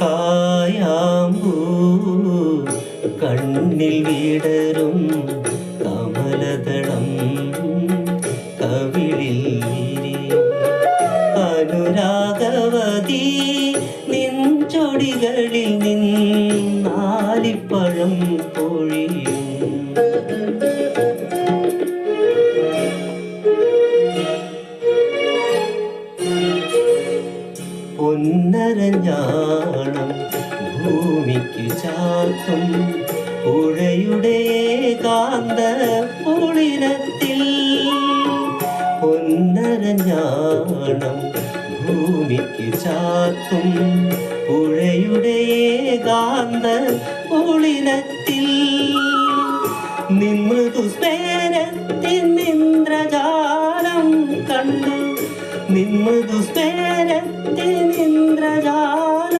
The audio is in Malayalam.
കായാമ്പൂ കണ്ണിൽ വിടരും കമലദളം കവിളിൽ വിരിയും അനുരാഗവതി നിൻ ചൊടികളിൽ നിന്നാലിപ്പഴം പൊഴിയും പൊന്നരഞ്ഞാണം ഭൂമിക്ക് ചാർത്തും പുഴയുടെ കാന്ത പൊളിരത്തിൽ പൊന്നരഞ്ഞാണം ഭൂമിക്ക് ചാർത്തും പുഴയുടെ കാന്ത പൊളിരത്തിൽ നിമൃദുസ്മേരത്തിൻ ഇന്ദ്രജാലം കണ്ടു നിമൃദുസ്മേരത്തിൻ